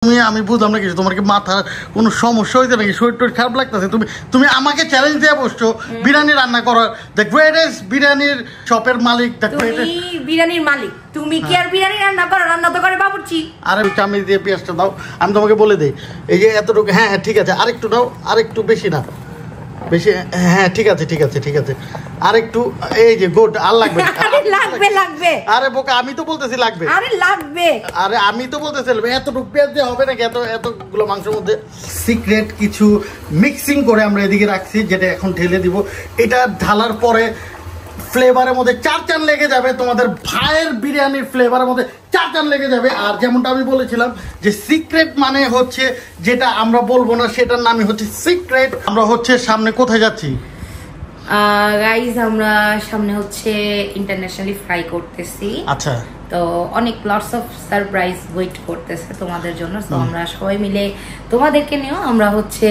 আমি বুঝলাম না কিছু, তোমার কি মাথা কোনো সমস্যা হইতে নাকি, শরীর টরীর খারাপ লাগতেছে? তুমি আমাকে চ্যালেঞ্জ দিয়ে বসছো বিরিয়ানি রান্না করার, দ্য গ্রেটেস্ট বিরিয়ানির শপের মালিক, দ্য গ্রেটেস্ট বিরিয়ানির মালিক তুমি কি আর বিরিয়ানি রান্না করো? রান্না তো করে বাবুর্চি। আরে চামচ দিয়ে পেঁয়াজটা দাও, আমি তোমাকে বলে দেই। এই যে এতটুকু, হ্যাঁ হ্যাঁ ঠিক আছে, আরেকটু দাও, আরেকটু বেশি না, বেশি, হ্যাঁ ঠিক আছে ঠিক আছে ঠিক আছে, আরেকটু, এই যে গুড। আর লাগবে? লাগবে লাগবে। আরে বোকা, আমি তো বলতেছি লাগবে। আরে লাগবে, আরে আমি তো বলতেছি এতটুকু পেঁয়াজ দিয়ে হবে নাকি? এতগুলো মাংসের মধ্যে সিক্রেট কিছু মিক্সিং করে আমরা এদিকে রাখছি, যেটা এখন ঢেলে দিব। এটা ঢালার পরে ফ্লেভারের মধ্যে চার চান লেগে যাবে, তোমাদের ভাইয়ের বিরিয়ানির ফ্লেভারের মধ্যে চার চান লেগে যাবে। আর যেমনটা আমি বলেছিলাম যে সিক্রেট মানে হচ্ছে যেটা আমরা বলবো না, সেটার নামই হচ্ছে সিক্রেট। আমরা হচ্ছে সামনে কোথায় যাচ্ছি গাইস? আমরা সামনে হচ্ছে ইন্টারন্যাশনালি ফ্লাই করতেছি। আচ্ছা, তো অনেক লটস অফ সারপ্রাইজ ওয়েট করতেছে তোমাদের জন্য। তো আমরা সবাই মিলে তোমাদেরকে নিয়েও আমরা হচ্ছে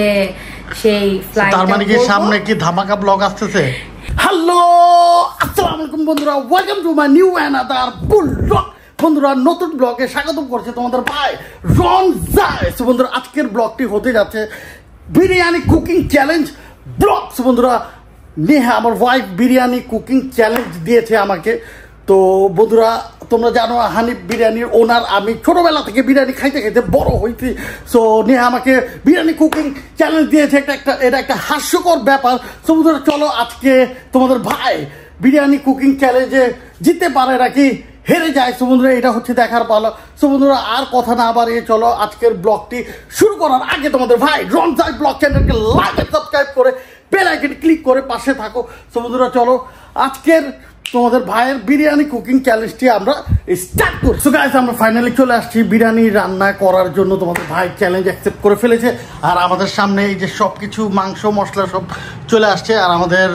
সেই ফ্লাইট। তার মানে কি সামনে কি ধামাকা ব্লগ আসতেছে? হ্যালো, আসসালামু আলাইকুম বন্ধুরা, welcome to my new another blog. বন্ধুরা, নতুন ব্লগে স্বাগতম করছে তোমাদের ভাই রন জায়েস। বন্ধুরা, আজকের ব্লগটি হতে যাচ্ছে বিরিয়ানি কুকিং চ্যালেঞ্জ ব্লগ। বন্ধুরা, নেহা আমার ওয়াইফ বিরিয়ানি কুকিং চ্যালেঞ্জ দিয়েছে আমাকে। তো বন্ধুরা, তোমরা জানো হানিফ বিরিয়ানির ওনার আমি ছোটবেলা থেকে বিরিয়ানি খাইতে খাইতে বড় হয়েছি। সো নেহা আমাকে বিরিয়ানি কুকিং চ্যালেঞ্জ দিয়েছে, এটা একটা হাস্যকর ব্যাপার। সো বন্ধুরা, চলো আজকে তোমাদের ভাই বিরিয়ানি কুকিং চ্যালেঞ্জে জিততে পারে নাকি হেরে যায়। সো বন্ধুরা, এটা হচ্ছে দেখার পালা। সো বন্ধুরা, আর কথা না বাড়িয়ে চলো আজকের ব্লগটি শুরু করার আগে তোমাদের ভাই রন জায়েস ব্লগ চ্যানেলকে লাইক এন্ড সাবস্ক্রাইব করে বেল আইকন ক্লিক করে পাশে থাকো। সো বন্ধুরা, চলো আজকের তোমাদের ভাইয়ের বিরিয়ানি কুকিং চ্যালেঞ্জটি আমরা স্টার্ট করি। সো গাইস, আমরা ফাইনালি চলে আসছি বিরিয়ানি রান্না করার জন্য। তোমাদের ভাই চ্যালেঞ্জ অ্যাকসেপ্ট করে ফেলেছে, আর আমাদের সামনে এই যে সব কিছু মাংস মশলা সব চলে আসছে, আর আমাদের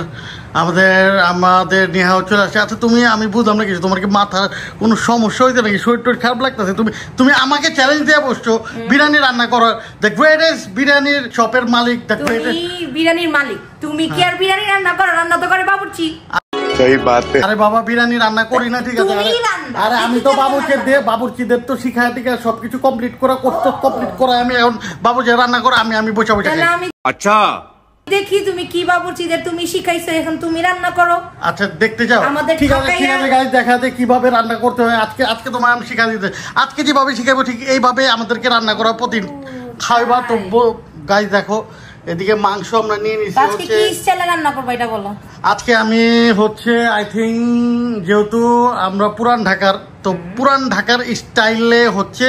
নেহাও চলে আসছে। আচ্ছা, আমি বুঝলাম না কিছু, তোমার কি মাথা কোনো সমস্যা হইতে নাকি, শরীর টরীর খারাপ লাগতেছে? তুমি আমাকে চ্যালেঞ্জ দিয়ে বসছো বিরিয়ানি রান্না করার, দ্য গ্রেটেস্ট বিরিয়ানির শপের মালিক, দ্য গ্রেটেস্ট বিরিয়ানির মালিক তুমি কি আর বিরিয়ানি রান্না করো? রান্না তো করে বাবুর্চি। আরে বাবা, বিরিয়ানি রান্না করি না, ঠিক আছে? আরে আমি তো বাবুর্চিদের তো শিখায় টিকা সবকিছু কমপ্লিট করা আমি এখন বাবুর্চি রান্না করে আমি বসে বসে। আচ্ছা, দেখি তুমি কি বাবুর্চিদের তুমি শিখাইছো, এখন তুমি রান্না করো। আচ্ছা, দেখতে যাও? ঠিক আছে গাইস, দেখাতে কিভাবে রান্না করতে হয়। আজকে তোমায় আমি শিখা দিতে, আজকে যেভাবে শিখাবো ঠিক এইভাবে আমাদেরকে রান্না করা প্রতিদিন খাইবা। তো গাইস দেখো, এদিকে মাংস আমরা নিয়ে নিছি। আজকে কি স্টাইলে রান্না করব এটা বলো। আজকে আমি হচ্ছে আই থিঙ্ক, যেহেতু আমরা পুরান ঢাকার, তো পুরান ঢাকার স্টাইলে হচ্ছে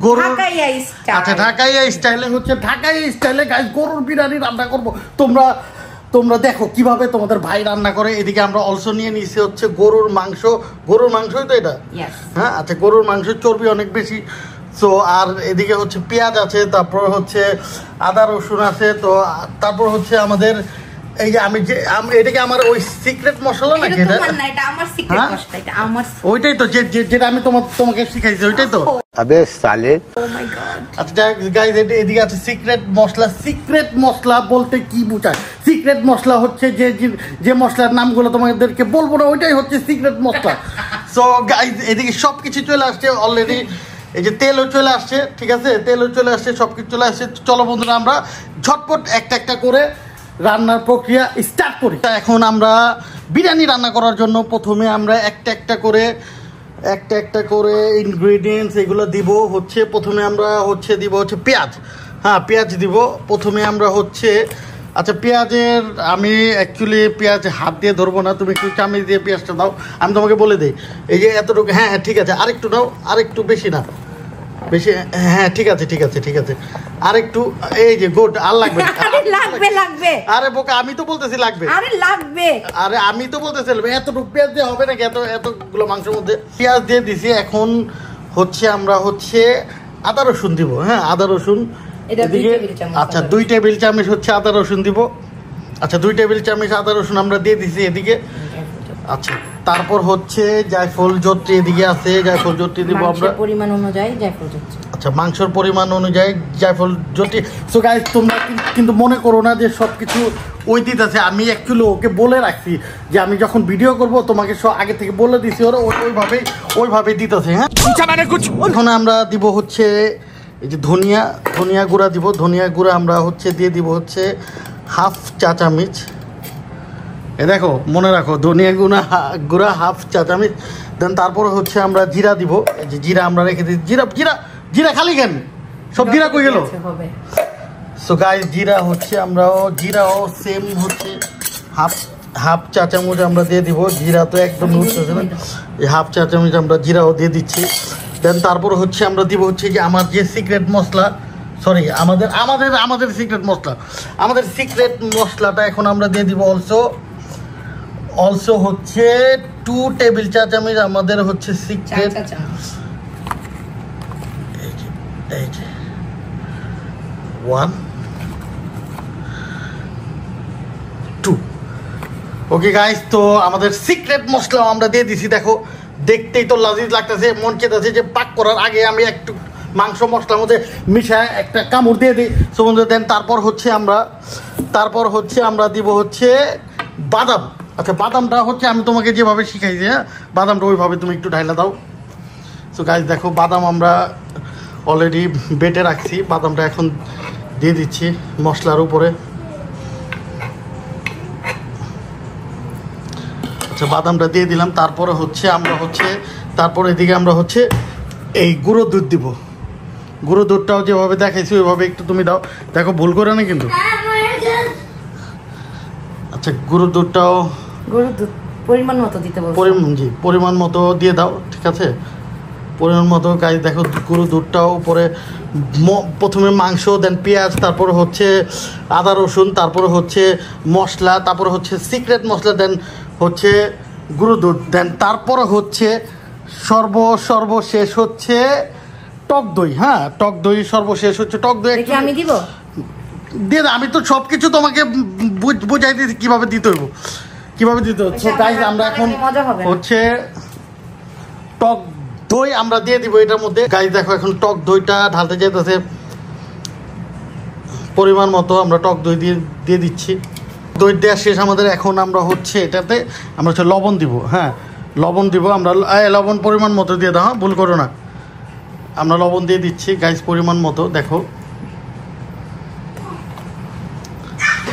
গরুর, আচ্ছা ঢাকাইয়া স্টাইলে হচ্ছে ঢাকাইয়া স্টাইলে গাইস গরুর বিরিয়ানি রান্না করব। তোমরা দেখো কিভাবে তোমাদের ভাই রান্না করে। এদিকে আমরা অলসো নিয়ে নিছি হচ্ছে গরুর মাংসই তো এটা, হ্যাঁ আচ্ছা, গরুর মাংস চর্বি অনেক বেশি। সো আর এদিকে হচ্ছে পেঁয়াজ আছে, তারপর হচ্ছে আদা রসুন আছে, তো তারপর হচ্ছে আমাদের এই যে এটাকে আমার ওই সিক্রেট মশলা নাকি? এটা আমার সিক্রেট মশলা, এটা আমার, ওইটাই তো যেটা আমি তোমাকে শিখাইছি, ওইটাই তো। আবে সালে, ও মাই গড। আচ্ছা গাইস, এদিকে আছে সিক্রেট মশলা। সিক্রেট মশলা বলতে কি বোঝায়? সিক্রেট মশলা হচ্ছে যে মশলার নামগুলো তোমাদেরকে বলবো না, ওইটাই হচ্ছে সিক্রেট মশলা। সো গাইস, এদিকে সবকিছু চলে আসছে অলরেডি। এই যে তেলও চলে আসছে, ঠিক আছে, তেলও চলে আসছে, সবকিছু চলে আসছে। চলো বন্ধুরা, আমরা ঝটপট একটা করে রান্নার প্রক্রিয়া স্টার্ট করি। এখন আমরা বিরিয়ানি রান্না করার জন্য প্রথমে আমরা একটা একটা করে ইনগ্রেডিয়েন্টস এগুলো দিব। প্রথমে আমরা দিব পেঁয়াজ। হ্যাঁ, পেঁয়াজ দিব প্রথমে আমরা আচ্ছা, পেঁয়াজের আমি অ্যাকচুয়ালি পেঁয়াজ হাত দিয়ে ধরবো না, তুমি একটু চামচ দিয়ে পেঁয়াজটা দাও, আমি তোমাকে বলে দিই। এই যে এতটুকু, হ্যাঁ হ্যাঁ ঠিক আছে, আরেকটু দাও, আরেকটু বেশি না, বেশি, হ্যাঁ ঠিক আছে ঠিক আছে ঠিক আছে, আরেকটু, এই যে গুড। আর লাগবে? লাগবে। আরে বোকা, আমি তো বলতেছি লাগবে। আরে লাগবে, আরে আমি তো বলতেছি এতটুকু পেঁয়াজ দিয়ে হবে নাকি? এতগুলো মাংসের মধ্যে পেঁয়াজ দিয়ে দিছি। এখন আমরা আদা রসুন দিব। হ্যাঁ, আদা রসুন এদিকে, আচ্ছা 2 টেবিল চামচ আদা রসুন দিব। আচ্ছা, 2 টেবিল চামচ আদা রসুন আমরা দিয়ে দিছি এদিকে। আচ্ছা, তারপর জায়ফল জত্রি এদিকে আছে, জায়ফল জত্রি দিব আমরা পরিমাণ অনুযায়ী জায়ফল জত্রি। আচ্ছা, মাংসের পরিমাণ অনুযায়ী জায়ফল জত্রি। সো গাইস, তোমরা কিন্তু মনে করো না যে সবকিছু ওই দিতেছে। আমি অ্যাকচুয়ালি ওকে বলে রাখছি যে আমি যখন ভিডিও করব তোমাকে আগে থেকে বলে দিছি, ওরা ওইভাবে দিতেছে। হ্যাঁ, এখন আমরা দিব এই যে ধনিয়া গুঁড়া দিব। ধনিয়া গুঁড়া আমরা হচ্ছে দিয়ে দিব হচ্ছে হাফ চা চামচ। এ দেখো মনে রাখো, ধনিয়া গুঁড়া হাফ চা চামচ। দেন তারপরে হচ্ছে আমরা জিরা দিব। এই যে জিরা আমরা রেখে দিই। জিরা খালি কেন, সব জিরা কই গেল? সো গাইস জিরাও সেম হচ্ছে হাফ চা চামচ আমরা দিয়ে দিব। জিরা তো একদম উঠতেছে না, এই হাফ চা চামচ আমরা জিরাও দিয়ে দিচ্ছি। দেন তারপর হচ্ছে আমরা দিব হচ্ছে যে আমার যে সিক্রেট মশলা, সরি আমাদের সিক্রেট মশলা, আমাদের সিক্রেট মশলাটা এখন আমরা দিয়ে দিব অলসো হচ্ছে 2 টেবিল চা চামচ আমাদের হচ্ছে সিক্রেট। এই যে 1 2। ওকে গাইস, তো আমাদের সিক্রেট মশলা আমরা দিয়ে দিছি। দেখো দেখতেই তো লাজিজ লাগতেছে, মন চেয়েছে যে পাক করার আগে আমি একটু মাংস মশলার মধ্যে মিশায় একটা কামড় দিয়ে দিই। সো বন্ধু দেন তারপর হচ্ছে আমরা দিব হচ্ছে বাদাম। আচ্ছা বাদামটা হচ্ছে আমি তোমাকে যেভাবে শিখাইছি, হ্যাঁ বাদামটা ওইভাবে তুমি একটু ঢাইলা দাও। সো গাইস দেখো বাদাম আমরা অলরেডি বেটে রাখছি, বাদামটা এখন দিয়ে দিচ্ছি মশলার উপরে। আচ্ছা বাদামটা দিয়ে দিলাম। তারপরে হচ্ছে এদিকে আমরা হচ্ছে এই গুঁড়ো দুধ দিব। গুঁড়ো দুধটাও যেভাবে দেখাইছি ওইভাবে একটু তুমি দাও, দেখো ভুল করে না কিন্তু। আচ্ছা গুঁড়ো দুধ পরিমাণ মতো দিতে বলছো? পরিমাণ মতো দিয়ে দাও, ঠিক আছে পরিমাণ মতো। গাইস দেখো গুঁড়ো দুধটাও উপরে প্রথমে মাংস, দেন পেঁয়াজ, তারপরে হচ্ছে আদা রসুন, তারপরে হচ্ছে মশলা, তারপরে হচ্ছে সিক্রেট মশলা, দেন হচ্ছে গুঁড়ো দুধ, দেন তারপরে হচ্ছে সর্বশেষ হচ্ছে টক দই। হ্যাঁ টক দই সর্বশেষ হচ্ছে টক দই। আমি দিব দিয়ে আমি তো সবকিছু তোমাকে বুঝাই দিয়েছি কিভাবে দিতে হইব, কিভাবে দিতে হচ্ছে। গাইস আমরা এখন হচ্ছে টক দই আমরা দিয়ে দিব এটার মধ্যে। গাইস দেখো এখন টক দইটা ঢালতে যেতেছে, পরিমাণ মতো আমরা টক দই দিয়ে দিচ্ছি। দই দেওয়া শেষ আমাদের। এখন আমরা হচ্ছে এটাতে আমরা হচ্ছে লবণ দিব। হ্যাঁ লবণ দিব আমরা, লবণ পরিমাণ মতো দিয়ে দাও, ভুল করো না। আমরা লবণ দিয়ে দিচ্ছি গাইস পরিমাণ মতো, দেখো।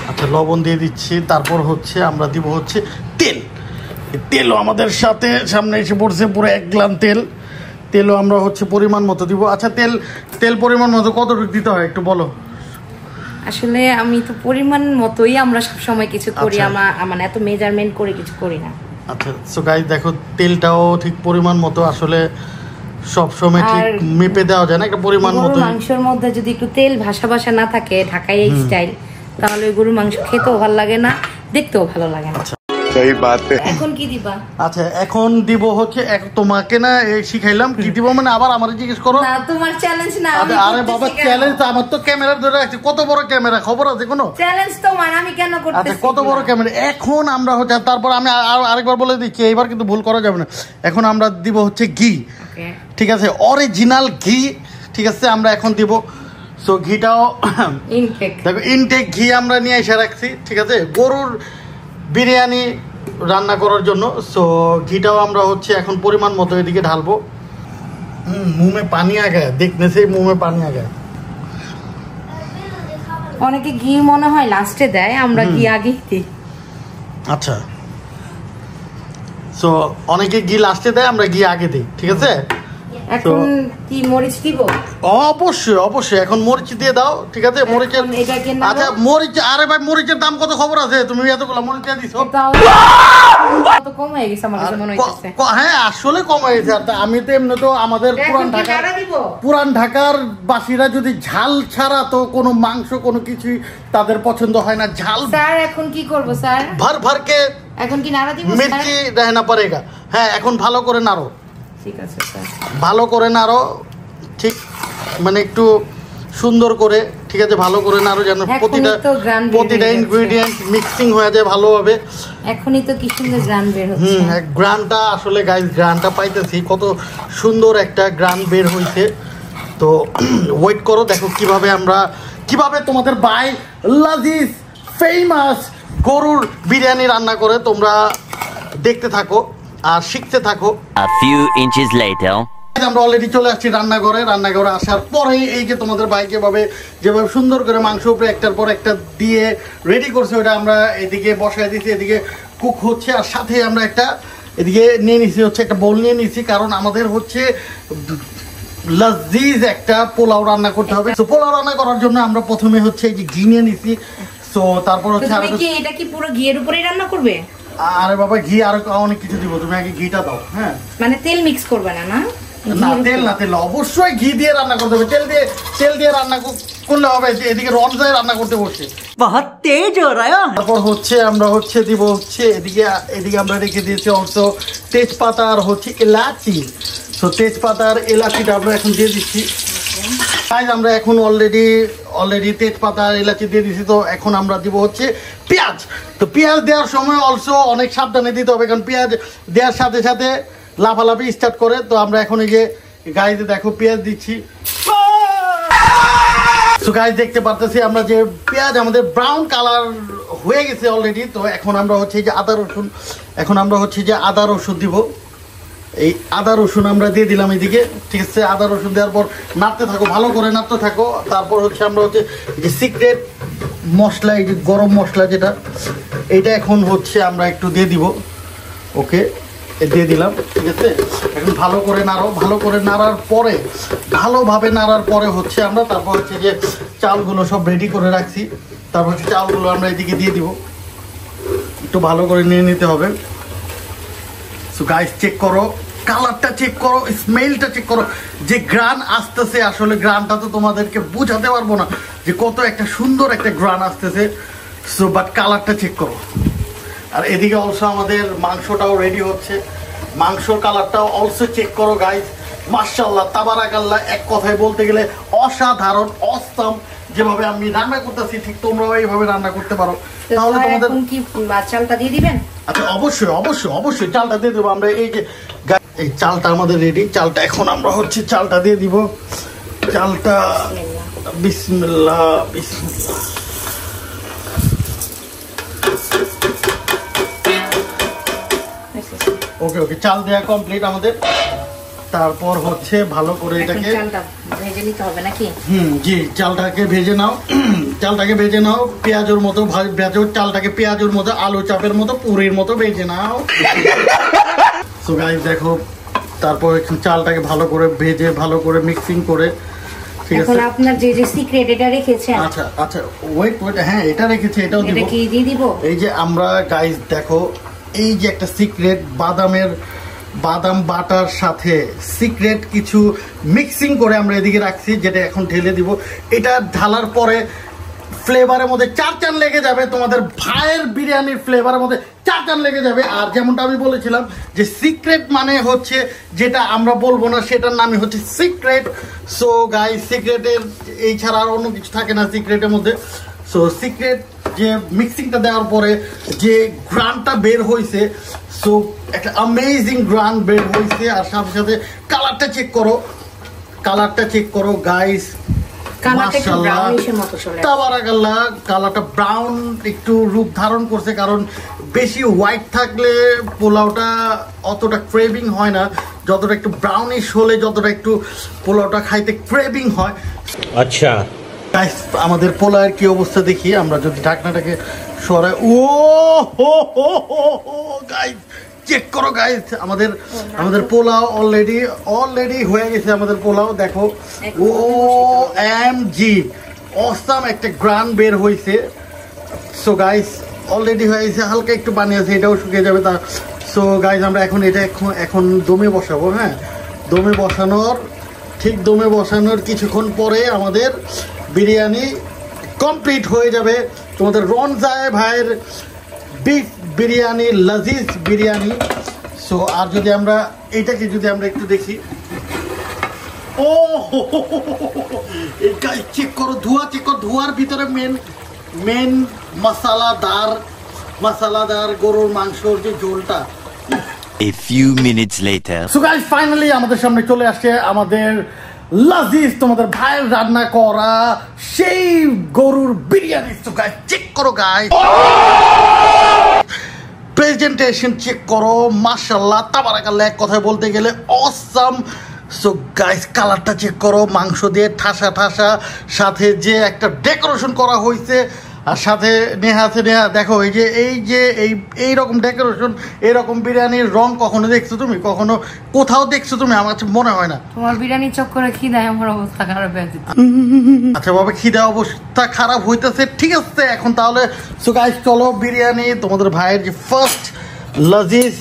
আচ্ছা লবণ দিয়ে দিচ্ছি। তারপর হচ্ছে আমরা দিব হচ্ছে তেলও আমাদের সামনে এসে পড়ছে, পুরো 1 গ্লান তেলও আমরা হচ্ছে পরিমাণ মতো দিব। আচ্ছা তেল পরিমাণ মতো কতটুকু দিতে হয় একটু বলো। আসলে আমি তো পরিমাণ মতোই আমরা সব সময় কিছু করি, আমরা এত মেজারমেন্ট করে কিছু করি না। আচ্ছা সো গাইস দেখো তেলটাও ঠিক পরিমাণ মতো, আসলে সব সময় ঠিক মেপে দেওয়া যায় না, একটা পরিমাণ মতো। মাংসের মধ্যে যদি একটু তেল ভাসা না থাকে ঢাকাই স্টাইল, তাহলে গরুর মাংস খেতেও ভালো লাগে না, দেখতেও ভালো লাগে না। सही बात है। এখন কি দিবা? আচ্ছা এখন দিব হচ্ছে তোমাকে না শিখাইলাম কি দিব, মানে আবার আমারে জিজ্ঞেস করো না, তোমার চ্যালেঞ্জ না। আরে বাবা চ্যালেঞ্জ আমার তো ক্যামেরা ধরে রাখছি, কত বড় ক্যামেরা, খবর আছে কোনো? চ্যালেঞ্জ তোমার, আমি কেন করতেছি? আচ্ছা কত বড় ক্যামেরা। এখন আমরা হচ্ছে, তারপর আমি আরেকবার বলে দিচ্ছি, এইবার কিন্তু ভুল করা যাবে না। এখন আমরা দিব হচ্ছে ঘি, ঠিক আছে অরিজিনাল ঘি, ঠিক আছে আমরা এখন দিব। সো ঘিটাও দেখো ইনটেক ঘি আমরা নিয়ে এসে রাখছি, ঠিক আছে গরুর বিরিয়ানি রান্না করার জন্য। সো ঘিটাও আমরা হচ্ছে এখন পরিমাণ মতো এদিকে ঢালবো। মুখে পানি আ গায়, দেখনে সে মুখে পানি আ গায়। অনেকে ঘি মনে হয় লাস্টে দেয়, আমরা ঘি আগে দিই। আচ্ছা সো অনেকে ঘি লাস্টে দেয়, আমরা ঘি আগে দিই, ঠিক আছে। এখন কি মরিচ দিব? অবশ্যই এখন মরিচ দিয়ে দাও, ঠিক আছে। মরিচের আচ্ছা মরিচ, আরে ভাই মরিচের দাম কত খবর আছে? তুমি এতগুলো মরিচ দিয়ে দিছো, কত কম হয়ে গেছে আমার কাছে মনে হইছে। হ্যাঁ আসলে কম হয়ে গেছে। আমি তো এমনি তো আমাদের পুরান ঢাকার বাসীরা যদি ঝাল ছাড়া তো কোনো মাংস কোনো কিছুই তাদের পছন্দ হয় না। ঝাল স্যার এখন কি করব স্যার? ভর কে এখন কি নাড়া দিব? মির্চি रहना पड़ेगा। হ্যাঁ এখন ভালো করে নাড়ো, ঠিক আছে স্যার ভালো করে নাড়ো, ঠিক মানে একটু সুন্দর করে, ঠিক আছে ভালো করে নাড়ো যেন প্রতিটা ইনগ্রেডিয়েন্ট মিক্সিং হয়ে যায় ভালোভাবে। এখনই তো কি সুন্দর গ্রান বের হচ্ছে। গ্রানটা আসলে গাইস গ্রানটা পাইতেছি, কত সুন্দর একটা গ্রান বের হইছে। তো ওয়েট করো, দেখো কিভাবে তোমাদের বাই লাজিজ ফেমাস গরুর বিরিয়ানি রান্না করে। তোমরা দেখতে থাকো আর শিখতে থাকো। A few inches later. আমরা অলরেডি চলে আসছি রান্নাঘরে আসার পরে এই যে তোমাদের ভাই যেভাবে সুন্দর করে মাংস উপরে একটার পর একটা দিয়ে রেডি করছে, ওটা আমরা এদিকে বসায় দিচ্ছি, এদিকে কুক হচ্ছে। আর সাথে আমরা একটা এদিকে নিয়ে নিছি হচ্ছে একটা বোল নিয়ে নিছি, কারণ আমাদের হচ্ছে লাজিজ একটা পোলাও রান্না করতে হবে। তো পোলাও রান্না করার জন্য আমরা প্রথমে হচ্ছে এই যে ঘি নিয়ে নিছি। তো তারপর হচ্ছে এটা কি পুরো ঘিয়ের উপরেই রান্না করবে? আরে বাবা, ঘি আর অনেক কিছু দিব, তুমি আগে ঘিটা দাও। হ্যাঁ, মানে তেল মিক্স করবে না? না তেল অবশ্যই ঘি দিয়ে রান্না করতে হবে। তেল দিয়ে রান্না করলে হবে। এদিকে রমজায় রান্না করতে বসছে, বহুত তেজ হয়ে রহা है। তারপর হচ্ছে আমরা হচ্ছে দিব হচ্ছে এদিকে আমরা রেখে দিয়েছি অলসো তেজপাতা আর হচ্ছে এলাচি। তো তেজপাতা আর এলাচিটা আমরা এখন দিয়ে দিচ্ছি। আমরা এখন অলরেডি তেজপাতা আর এলাচি দিয়ে দিচ্ছি। তো এখন আমরা দিব হচ্ছে পেঁয়াজ। তো পেঁয়াজ দেওয়ার সময় অলসো অনেক সাবধানে দিতে হবে, কারণ পেঁয়াজ দেওয়ার সাথে সাথে লাফালাফি স্টার্ট করে। তো আমরা এখন এই যে গাইতে দেখো পেঁয়াজ দিচ্ছি। তো গাইস দেখতে পারতেছি আমরা যে পেঁয়াজ আমাদের ব্রাউন কালার হয়ে গেছে অলরেডি। তো এখন আমরা হচ্ছে যে আদা রসুন দিব। এই আদা রসুন আমরা দিয়ে দিলাম এদিকে, ঠিক আছে। আদা রসুন দেওয়ার পর নাড়তে থাকো, ভালো করে নাড়তে থাকো। তারপর হচ্ছে আমরা হচ্ছে যে সিক্রেট মশলা, এই যে গরম মশলা যেটা, এইটা এখন হচ্ছে আমরা একটু দিয়ে দিব। ওকে, দিয়ে দিলাম, ঠিক আছে। এখন ভালো করে ভালোভাবে নাড়ার পরে হচ্ছে আমরা তারপর হচ্ছে যে চালগুলো সব রেডি করে রাখছি। তারপর হচ্ছে চালগুলো আমরা এদিকে দিয়ে দিব, একটু ভালো করে নিয়ে নিতে হবে। সো গাইস চেক করো, কালারটা চেক করো, স্মেলটা চেক করো, যে গ্রান আসতেছে। আসলে গ্রানটা তো তোমাদেরকে বোঝাতে পারবো না যে কত একটা সুন্দর একটা গ্রান আসতেছে। সো বাট কালারটা চেক করো। আর এদিকে অলসো আমাদের মাংসটাও রেডি হচ্ছে, মাংসর কালারটাও অলসো চেক করো গাইস। মাশাআল্লাহ, তাবারাকাল্লাহ, এক কথায় বলতে গেলে অসাধারণ, অসাম। যেভাবে আমি রান্না করতেছি ঠিক তোমরাও এইভাবে রান্না করতে পারো। তাহলে তোমাদের কি চালটা দিয়ে দিবেন? আচ্ছা, অবশ্যই চালটা দিয়ে দেবো আমরা। এই যে এই চালটা আমাদের রেডি, চালটা এখন আমরা হচ্ছে চালটা দিয়ে দিব। চালটা বিসমিল্লাহ। ওকে, চাল দেওয়া কমপ্লিট আমাদের। তারপর হচ্ছে ভালো করে এটাকে ভেজে নিতে হবে নাকি? জি, চালটাকে ভেজে নাও পেঁয়াজের মতো। চালটাকে পেঁয়াজের মতো, আলু চাপের মতো, পুরির মতো ভেজে নাও। সো গাইস দেখো, তারপর চালটাকে ভালো করে ভেজে ভালো করে মিক্সিং করে, ঠিক আছে। এখন আপনার যে সিক্রেট এটা রেখেছেন। আচ্ছা ওয়েট, হ্যাঁ এটা রেখেছি, এটাও দিব। এটা কি দিয়ে দিব? এই যে আমরা গাইস দেখো, এই যে একটা সিক্রেট বাদাম বাটার সাথে সিক্রেট কিছু মিক্সিং করে আমরা এদিকে রাখছি, যেটা এখন ঢেলে দিব। এটা ঢালার পরে ফ্লেভারের মধ্যে 4 চান লেগে যাবে। তোমাদের ভাইয়ের বিরিয়ানির ফ্লেভারের মধ্যে 4 চান লেগে যাবে। আর যেমনটা আমি বলেছিলাম যে সিক্রেট মানে হচ্ছে যেটা আমরা বলবো না, সেটার নামই হচ্ছে সিক্রেট। সো গাইস, সিক্রেটের এই ছাড়া আর অন্য কিছু থাকে না সিক্রেটের মধ্যে। সো সিক্রেট যে মিক্সিংটা দেওয়ার পরে যে গ্রানটা বের হয়েছে, সো একটা অ্যামেজিং গ্রান বের হয়েছে। আর সাথে সাথে কালারটা চেক করো গাইস। তাবারাকাল্লাহ, কালারটা ব্রাউন একটু রূপ ধারণ করছে, কারণ বেশি হোয়াইট থাকলে পোলাওটা অতটা ক্রেভিং হয় না, যতটা একটু ব্রাউনিশ হলে যতটা একটু পোলাওটা খাইতে ক্রেভিং হয়। আচ্ছা গাইস, আমাদের পোলাওয়ের কি অবস্থা দেখি আমরা যদি ঢাকনাটাকে সরাই। ও হো হো হো গাইস, চেক করো গাইস, আমাদের পোলাও অলরেডি হয়ে গেছে। আমাদের পোলাও দেখো, ও এমজি অসাম একটা গ্রান বের হয়েছে। সো গাইস, অলরেডি হয়ে গেছে, হালকা একটু পানি আছে, এটাও শুকিয়ে যাবে। সো গাইস, আমরা এখন দমে বসাবো। হ্যাঁ, দমে বসানোর কিছুক্ষণ পরে আমাদের বিরিয়ানি কমপ্লিট হয়ে যাবে। তোমাদের রনজায় ভাইয়ের বিফ বিরিয়ানি, লাজিজ বিরিয়ানি। সো আর যদি আমরা এটাকে একটু দেখি, ও চেক করো, ধোয়ার ভিতরে মেন মশলাদার গরুর মাংসর যে ঝোলটা। A few minutes later. So guys, finally আমাদের সামনে চলে আসছে আমাদের লাজিজ, তোমাদের ভাইয়ের রান্না করা সেই গরুর বিরিয়ানি। সো গাইস, চেক করো গাইস, প্রেজেন্টেশন চেক করো, মাশাআল্লাহ, তাবারাকাল্লাহ, এক কথায় বলতে গেলে অসাম সো গাইস কালারটা চেক করো, মাংস দিয়ে ঠাসা ঠাসা, সাথে যে একটা ডেকোরেশন করা হয়েছে, আর সাথে নেহা দেখো এই রকম ডেকোরেশন, এরকম বিরিয়ানির রং কখনো দেখছো তুমি? কখনো কোথাও দেখছো তুমি? আমার কাছে মনে হয় না। তোমার বিরিয়ানি চক্করে খিদায় আমার অবস্থা খারাপ হয়ে যেত। আচ্ছা বাবা, খিদে অবস্থা খারাপ হইতেছে, ঠিক আছে। এখন তাহলে সো গাইস চলো, বিরিয়ানি তোমাদের ভাইয়ের যে ফার্স্ট লাজিজ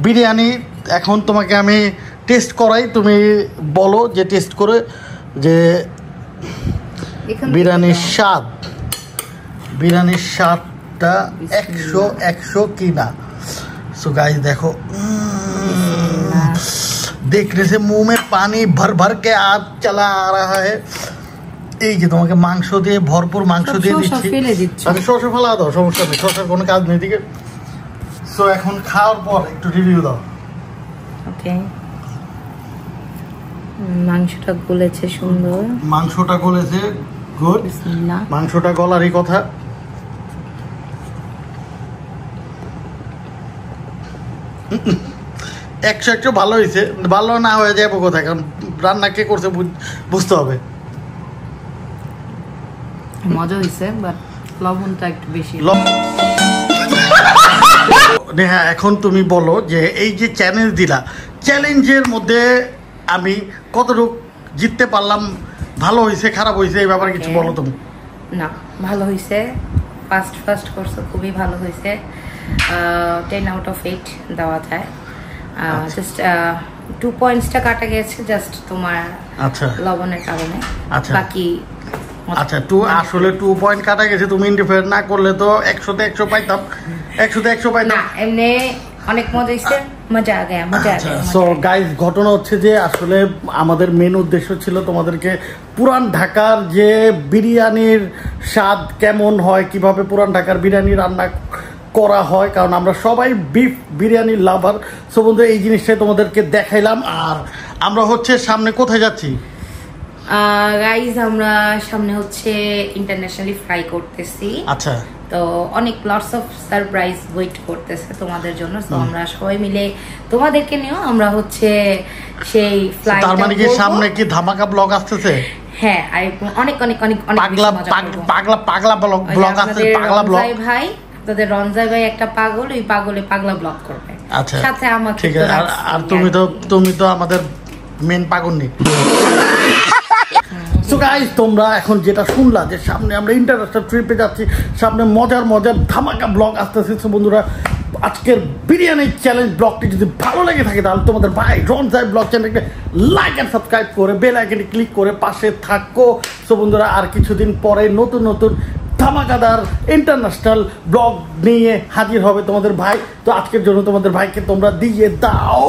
বিরিয়ানি, এখন তোমাকে আমি টেস্ট করাই। তুমি বলো যে টেস্ট করে যে বিরিয়ানির স্বাদটা 100 কি না। सो गाइस देखो, देखने से मुंह में पानी भर भर के आप चला आ रहा है। এই যে তোমাকে মাংস দিয়ে ভরপুর মাংস দিয়ে দিচ্ছি। আচ্ছা শসা ফেলা দাও, সমস্যা নেই, শসার কোনো কাজ নেই, ঠিক আছে। সো এখন খাওয়ার পর একটু রিভিউ দাও। ওকে, মাংসটা গলেছে সুন্দর, মাংসটা গলেছে গুড, বিসমিল্লাহ। মাংসটা গলারই কথা। একশো ভালো হয়েছে, ভালো না হয়ে যাবো কোথায়, কারণ রান্না কে করছে বুঝতে হবে। মজা হয়েছে, বাট লবণটা একটু বেশি। হ্যাঁ, এখন তুমি বলো যে এই যে চ্যালেঞ্জ দিলা, চ্যালেঞ্জের মধ্যে আমি কতটুকু জিততে পারলাম, ভালো হয়েছে খারাপ হয়েছে এই ব্যাপারে কিছু বলো তুমি। না, ভালো হয়েছে, ফার্স্ট করছো, খুবই ভালো হয়েছে, 10 out of 8 দেওয়া যায়। জাস্ট 2 পয়েন্টসটা কাটা গেছে জাস্ট তোমার আচ্ছা লবণের কারণে। আচ্ছা বাকি আচ্ছা আসলে 2 পয়েন্ট কাটা গেছে, তুমি ইন্ডিফারেন্ট না করলে তো 100-তে 100 পাইতাম, 100-তে 100 পাইতাম। না, এমনি অনেক মজা হয়েছে, মজা আ গয়া। সো গাইস, ঘটনা হচ্ছে যে আসলে আমাদের মেন উদ্দেশ্য ছিল তোমাদেরকে পুরান ঢাকার যে বিরিয়ানির স্বাদ কেমন হয়, কিভাবে পুরান ঢাকার বিরিয়ানি রান্না করা হয়, কারণ আমরা সবাই বিফ বিরিয়ানি লাভার। সো বন্ধু, এই জিনিসটাই তোমাদেরকে দেখাইলাম। আর আমরা হচ্ছে সামনে কোথায় যাচ্ছি গাইস? আমরা সামনে হচ্ছে ইন্টারন্যাশনালি ফ্লাই করতেছি। আচ্ছা, তো অনেক লটস অফ সারপ্রাইজ ওয়েট করতেছে তোমাদের জন্য। তো আমরা সবাই মিলে তোমাদেরকে নিয়েও আমরা হচ্ছে সেই ফ্লাইট। তার মানে কি সামনে কি ধামাকা ব্লগ আসতেছে? হ্যাঁ, আর অনেক অনেক অনেক অনেক পাগলা ব্লগ আসছে, পাগলা ব্লগ। ভাই, তাদের রনজাই ভাই একটা পাগল, ওই পাগলে পাগলা ব্লগ করবে। আচ্ছা, সাথে আমাকে ঠিক আছে। আর তুমি তো আমাদের মেন পাগলনি। সো গাইস, তোমরা এখন যেটা শুনলা যে সামনে আমরা ইন্টারন্যাশনাল ট্রিপে যাচ্ছি, সামনে মজার ধামাকা ব্লগ আসতেছে। সো বন্ধুরা, আজকের বিরিয়ানি চ্যালেঞ্জ ব্লগটি যদি ভালো লেগে থাকে তাহলে তোমাদের ভাই রনজাই ব্লগ চ্যানেলকে লাইক অ্যান্ড সাবস্ক্রাইব করে বেল আইকনে ক্লিক করে পাশে থাকো। সো বন্ধুরা, আর কিছুদিন পরে নতুন ধামাকাদার ইন্টারন্যাশনাল ব্লগ নিয়ে হাজির হবে তোমাদের ভাই। তো আজকের জন্য তোমাদের ভাইকে তোমরা দিয়ে দাও।